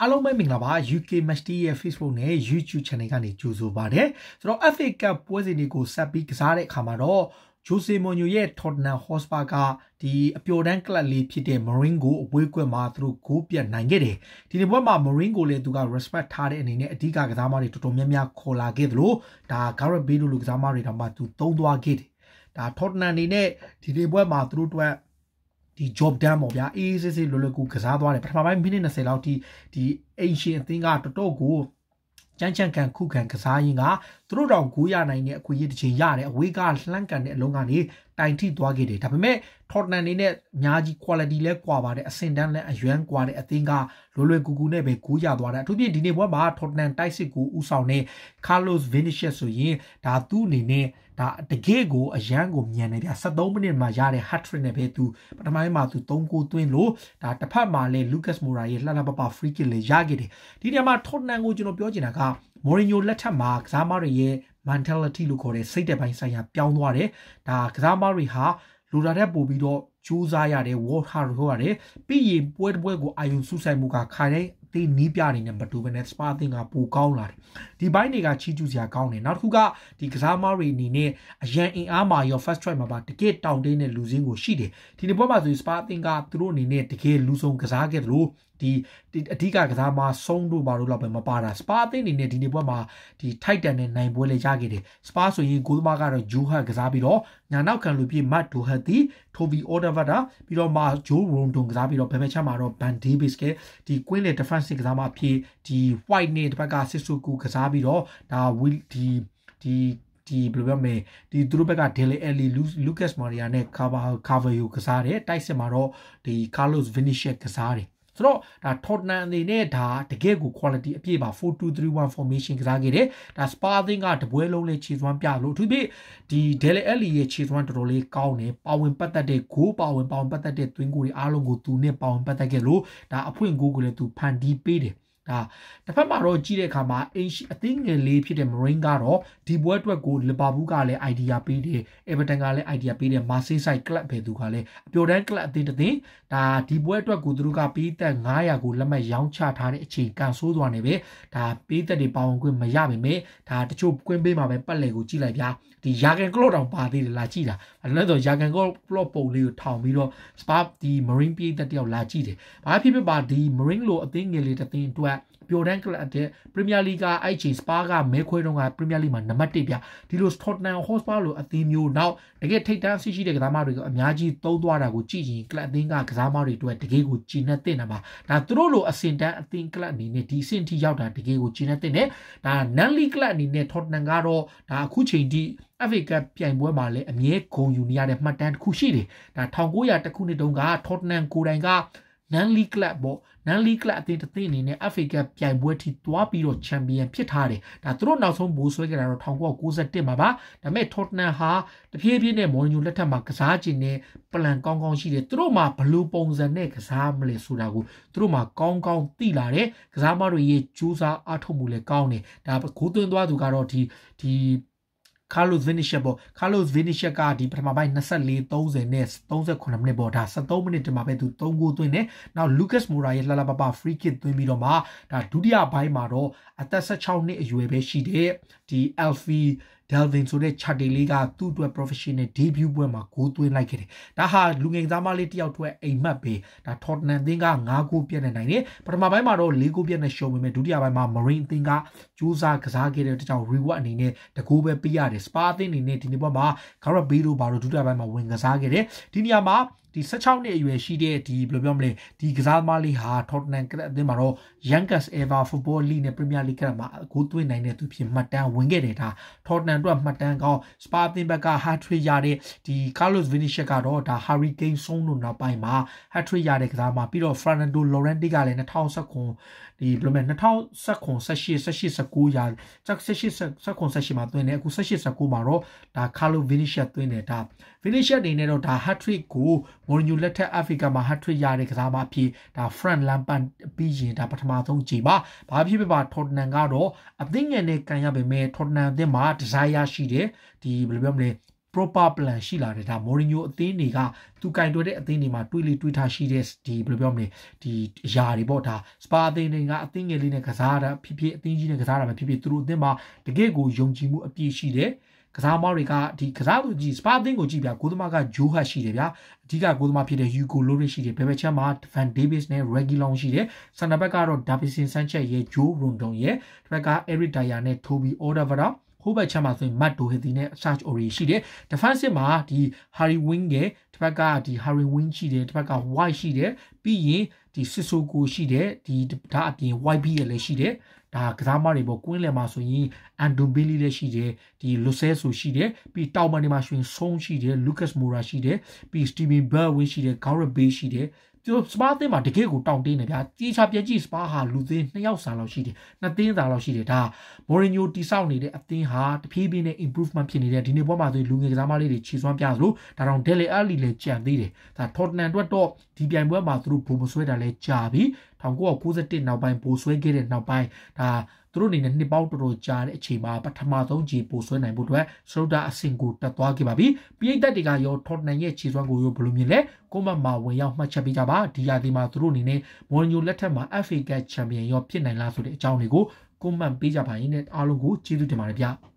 အားလုံးပဲမင်္ဂလာပါ UK Match Day ရဲ့ Facebook နဲ့ YouTube Channel ကနေကြိုဆိုပါတယ်ဆိုတော့ FA Cup ပွဲစဉ်တွေကိုဆက်ပြီးကစားတဲ့အခါမှာတော့ Jose Mourinho ရဲ့ Tottenham Hotspur ကဒီအပျော်တမ်းကလပ်လေးဖြစ်တဲ့ Marine ကိုအဝေးကွက်မှာသူတို့ဂိုးပြတ်နိုင်ခဲ့တယ်ဒီနေ့ပွဲမှာ Marine ကိုလည်းသူက respect ထားတဲ့အနေနဲ့အဓိကကစားမတွေတော်တော်များများခေါ်လာခဲ့သလိုဒါ Gareth Bale လိုကစားမတွေတောင်မှသူသုံးသွားခဲ့တယ်ဒါ Tottenham အနေနဲ့ဒီနေ့ပွဲမှာသူတို့အတွက်ဒီ job done ပေါ့ဗျာအေးစစ်စစ်လွယ်လွယ်ကူကစားသွားတယ်ပထမပိုင်းမိနစ်20လောက်ထိဒီအင်ရှင်အသင်းကတော်တော်ကိုကြမ်းကြမ်းကန်ခုခံကစားရင်းကသူတို့တောင်900နိုင်တဲ့အခွင့်အရေးတစ်ချိန်ရတယ်အဝေးကလှမ်းကန်တဲ့အလုံးကနေတိုင်ထိသွားခဲ့တယ်ဒါပေမဲ့ Tottenham နေနဲ့အများကြီး quality လဲကွာပါတယ်အဆင့်တန်းလဲအယွမ်းကွာတဲ့အသင်းကလွယ်လွယ်ကူကူနဲ့ပဲ900ရသွားတယ်အထူးဖြင့်ဒီနေ့ပွဲမှာ Tottenham တိုက်စစ်ကိုဦးဆောင်တဲ့ Carlos Vinicius ဆိုရင်ဒါသူ့အနေနဲ့ဒါတကယ်ကိုအရန်ကိုမြန်နေပြ73မိနစ်မှာရတဲ့ hat trick နဲ့ပဲသူပထမပိုင်းမှာသူ3ဂိုးသွင်းလို့ဒါတစ်ဖက်မှာလဲ Lucas Moura ရဲ့လှလှပပ free kick လေးရခဲ့တယ်ဒီနေရာမှာ Tottenham ကိုကျွန်တော်ပြောချင်တာက Mourinho လက်ထက်မှာကစားမတွေရဲ့ mentality လို့ခေါ်တဲ့စိတ်ဓာတ်ပိုင်းဆိုင်ရာပြောင်းသွားတယ်ဒါကစားမတွေဟာလူလာတဲ့ပို့ပြီးတော့ကြိုးစားရတယ် work hard လုပ်ရတယ်ပြီးရင်ပွဲတစ်ပွဲကိုအာရုံစူးစိုက်မှုကခိုင်တိုင်းဒီနီးပြနေနဲ့မတူဘဲနဲ့ spa အသင်းကပိုကောင်းလာတယ်ဒီဘိုင်းတွေကချီးကျူးစရာကောင်းတယ်နောက်တစ်ခုကဒီကစားမတွေအနေနဲ့အရန်အင်အားမှာရော first try မှာပါတကယ်တောင်းတင်းတဲ့လူစင်းကိုရှိတယ်ဒီနေ့ပွဲမှာဆို spa အသင်းကသူတို့အနေနဲ့တကယ်လူဆုံးကစားခဲ့တယ်လို့ဒီအဓိကကစားမဆုံးတို့ဘာလို့တော့ပဲမပါတာ spa အသင်းအနေနဲ့ဒီနေ့ပွဲမှာဒီ Titan နဲ့နိုင်ပွဲလေရခဲ့တယ် spa ဆိုရင်ဂိုးသမားကတော့ Joe ကစားပြီးတော့ညာနောက်ခံလူပြည့် Matt Doherty Toby Alderweireld ပြီးတော့မှ Joe Rodon ကစားပြီးတော့ဘယ်ဘက်ချမှာတော့ Ben Davies ကဒီ Queen နဲ့ defense ကစားမဖြစ်ဒီ White နဲ့တစ်ဖက်က Sissoko ကစားပြီးတော့ဒါ ဒီဘယ်လိုပြောမလဲဒီသူတို့ဘက်က Dele Alli Lucas Moura နဲ့ Carvalho ကစားတယ်တိုက်စစ်မှာတော့ဒီ Carlos Vinicius ကစားတယ်ဆိုတော့ဒါ Tottenham အနေနဲ့ဒါတကယ်ကို quality အပြည့်ပါ 4-2-3-1 formation ကစားခဲ့တယ်ဒါ Spa အသင်းကတပွဲလုံးလေးခြေစွမ်းပြလို့အထူးဖြင့်ဒီ Dele Alli ရဲ့ခြေစွမ်းတော်တော်လေးကောင်းတယ်ပါဝင်ပတ်သက်တဲ့ဂိုးပါဝင်ပတ်သက်တဲ့သွင်းဂိုးတွေအားလုံးကိုသူနဲ့ပါဝင်ပတ်သက်ခဲ့လို့ဒါအဖွင့်ဂိုးကိုလည်းသူဖန်တီးပေးတယ်ဒါတစ်ဖက်မှာတော့ကြည့်တဲ့အခါမှာအသင်းငယ်လေးဖြစ်တဲ့ Marine ကတော့ဒီပွဲအတွက်ကို Liverpool ကလည်း idea ပေးတယ် Everton ကလည်း idea ပေးတယ် Marseille side club ပဲသူကလည်းအပျော်တမ်း club အသင်းဒါဒီပွဲအတွက်ကိုသူတို့ကပေးသက်900ကိုလက်မှတ်ရောင်းချထားတဲ့အချိန်ကန်ဆိုးသွားနေပဲဒါပေးသက်တွေပါဝင်ခွင့်မရပါနဲ့ဒါတချို့ကွင်းပေးမှာပဲပတ်လည်ကိုကြည့်လိုက်ဗျာဒီယာကန်ကလော့တောင်ပါသေးတယ်လာကြည့်တာအဲ့ဒါဆိုယာကန်ကလော့ပုံလေးကိုထောင်ပြီးတော့ Spa ဒီ Marine ပေးသက်တယောက်လာကြည့်တယ်ဘာဖြစ်ဖြစ်ပါဒီ Marine လိုအသင်းငယ်လေးတစ်သင်းအတွက်ပျော်တမ်းကလပ်တဲ့ Premier League ကအဲ့ချိန် Spa ကမဲခွဲတော့က Premier League မှာနံပါတ်1ပြဒီလို Tottenham Hotspur လိုအသင်းမျိုးနောက်တကယ်ထိပ်တန်းရှိတဲ့ကစားမတွေကအများကြီးသုံးသွားတာကိုကြည့်ရင်ကလပ်အသင်းကကစားမတွေအတွက်တကယ်ကိုကြည်နက်တဲ့နာမှာဒါသူတို့လိုအဆင့်တန်းအသင်းကလပ်အနေနဲ့ဒီအဆင့်ထိရောက်တာတကယ်ကိုကြည်နက်တဲ့နဲ့ဒါ Non League ကလပ်အနေနဲ့ Tottenham ကတော့ဒါအခုချိန်ထိ FA Cup ပြိုင်ပွဲမှာလည်းအမြဲဂုဏ်ယူနေရတဲ့မှတ်တမ်းတစ်ခုရှိတယ်ဒါ1900ခုနှစ်တုန်းက Tottenham ကိုယ်တိုင်ကNon League Club ပေါ့ Non League Club အသင်းတစ်သင်းအနေနဲ့ FA Cup ပြိုင်ပွဲထိသွားပြီးတော့ Champion ဖြစ်ထားတယ်ဒါသူတို့နောက်ဆုံးဘိုးဆွဲခဲ့တာတော့1991မှာပါဒါပေမဲ့ Tottenham ဟာတဖြည်းဖြည်းနဲ့ Mourinho လက်ထက်မှာကစားခြင်းနဲ့ plan ကောင်းရှိတယ်သူတို့မှာဘလူးပုံစံနဲ့ကစားမလဲဆိုတာကိုသူတို့မှာကောင်းသိလာတယ်ကစားမတွေရဲ့ကြိုးစားအားထုတ်မှုလည်းကောင်းတယ်ဒါဂိုးသွင်းသွားသူကတော့ဒီCarlos Vinicius ပေါ့ Carlos Vinicius ကဒီပထမပိုင်း24-30နဲ့38မိနစ်ပေါ့ဒါ73မိနစ်တမှာပဲသူ3ဂိုးသွင်းတယ်နောက် Lucas Moura ရဲ့လှလှပပ free kick သွင်းပြီးတော့မှဒါဒုတိယပိုင်းမှာတော့အသက်16နှစ်အရွယ်ပဲရှိတဲ့ဒီ Alfie Delvin ဆိုတဲ့ chart လေးကသူ့အတွက် professional debut ပွဲမှာဂိုးသွင်းလိုက်ခဲ့တယ်ဒါဟာလူငယ်သားမလေးတယောက်အတွက်အိမ်မက်ပဲဒါ Tottenham အသင်းက9ဂိုးပြတ်နေနိုင်တယ်ပထမပိုင်းမှာတော့4ဂိုးပြတ်နေရှုံးပေမဲ့ဒုတိယပိုင်းမှာ Marine အသင်းကကြိုးစားကစားခဲ့တဲ့ကြောင့် reward အနေနဲ့တကူပဲပေးရတယ် Spa အသင်းအနေနဲ့ဒီနေ့ပွဲမှာ Gareth Bale ဘာလို့ဒုတိယပိုင်းမှာဝင်ကစားခဲ့တယ်ဒီနေရာမှာဒီ16နှစ်အရွယ်ရှိတဲ့ဒီဘယ်လိုပြောမလဲဒီကစားသမားလေးဟာ Tottenham ကလပ်အသင်းမှာတော့ Youngest Ever Football League နဲ့ Premier League ကမှာဂိုးသွင်းနိုင်တဲ့သူဖြစ်မှတ်တမ်းဝင်ခဲ့တယ်ဒါ Tottenham အတွက်မှတ်တမ်းကောင်း Spa အသင်းဘက်က hat trick ရတဲ့ဒီ Carlos Vinicius ကတော့ဒါ Harry Kane ဆုံးလို့နောက်ပိုင်းမှာ hat trick ရတဲ့ကစားသမားပြီးတော့ Fernando Llorente ကလည်း2019ဒီဘယ်လိုလဲ2018-19ရာ18-19မှာသွင်းတယ်အခု18-19မှာတော့ဒါ Carlos Vinicius သွင်းတယ်ဒါ Vinicius အနေနဲ့တော့ဒါ hat trick ကို Mourinho လက်ထက် Africa မှာ hat trick ရတဲ့ကစားမအဖြစ်ဒါ Frank Lampard ပြီးရင်ဒါပထမဆုံးချိန်ပါဘာဖြစ်ပါ Tottenham ကတော့အသင်းငယ်နဲ့ကန်ရပေမဲ့ Tottenham အသင်းမှာ desire ရှိတယ်ဒီဘယ်လိုပြောမလဲ proper plan ရှိလာတယ်ဒါ Mourinho အသင်းတွေကသူကင်တွယ်တဲ့အသင်းတွေမှာတွေးလေတွေးထားရှိတဲ့ဒီဘယ်လိုပြောမလဲဒီအရာတွေပေါ့ဒါ Spa အသင်းတွေကအသင်းငယ်လေးနဲ့ကစားတာဖြစ်ဖြစ်အသင်းကြီးနဲ့ကစားတာပဲဖြစ်ဖြစ်သူတို့အသင်းမှာတကယ့်ကိုယုံကြည်မှုအပြည့်ရှိတယ်ကစားမောက်တွေကဒီကစားသူကြီး Spa အသင်းကိုကြည့်ပြဂိုးသမားက Joe Hart ရှိတယ်ဗျာအဓိကဂိုးသမားဖြစ်တဲ့ Hugo Lloris ရှိတယ်ဘယ်ဘက်ချက်မှာ Van Davis နဲ့ Reguilon ရှိတယ်စနဘက်ကတော့ Davinson Sanchez ရဲ့ Joe Rondon ရဲ့ဒီဘက်က Eric Dyer နဲ့ Toby Alderweireldဟိုဘက်ချက်မှာဆိုရင် Matt Doherty နဲ့ Serge Aurier ရှိတယ် defensive မှာဒီ Harry Winks ရဲ့ဒီဘက်ကဒီ Harry Winks ရှိတယ်ဒီဘက်က White ရှိတယ်ပြီးရင်ဒီ Sissoko ရှိတယ်ဒီဒါအပြင် YB ရဲ့လည်းရှိတယ်ဒါကစားမတွေပေါ့ကွင်းလယ်မှာဆိုရင် Ndombele လည်းရှိတယ်ဒီ Lo Celso ရှိတယ်ပြီးတောင်ပန်တွေမှာဆိုရင် Son ရှိတယ် Lucas Moura ရှိတယ်ပြီး Steven Bergwijn ရှိတယ် Gareth Bale ရှိတယ်သူစပါးအသင်းမှာတကယ်ကိုတောင်းတင်းနေဗျာတီချာပြက်ကြီးစပါးဟာလူသင်း2ယောက်စာလောက်ရှိတယ်2သင်းစာလောက်ရှိတယ်ဒါ Mourinho တိစောက်နေတဲ့အသင်းဟာတဖြည်းဖြည်းနဲ့ improvement ဖြစ်နေတဲ့ဒီနေ့ပွဲမှာဆိုရင်လူငယ်ကစားမလေးတွေခြေစွမ်းပြသလိုဒါတောင် Dele Alli လည်းကြံသေးတယ်ဒါ Tottenham အတွက်တော့ဒီပြိုင်ပွဲမှာသူတို့ဘုံမဆွဲတာလည်းကြာပြီ1991နောက်ပိုင်းဘိုးဆွဲခဲ့တဲ့နောက်ပိုင်းဒါသူတို့အနေနဲ့နှစ်ပေါင်းတော်တော်ကြာတဲ့အချိန်မှာပထမဆုံးခြေပို့ဆွဲနိုင်ဖို့အတွက်စရုဒ္ဒအဆင့်ကိုတက်သွားခဲ့ပါပြီ။ပြည်သက်တွေကရော Tottenham ရဲ့ခြေစွမ်းကိုရောဘယ်လိုမြင်လဲ။ကိုမတ်မှာဝင်ရောက်မှတ်ချက်ပေးကြပါ။ဒီရာသီမှာသူတို့အနေနဲ့ Mourinho လက်ထက်မှာ FA Cup Champion ရောဖြစ်နိုင်လားဆိုတဲ့အကြောင်းတွေကိုကိုမတ်ပေးကြပါရင်းနဲ့အားလုံးကိုကျေးဇူးတင်ပါတယ်ဗျာ။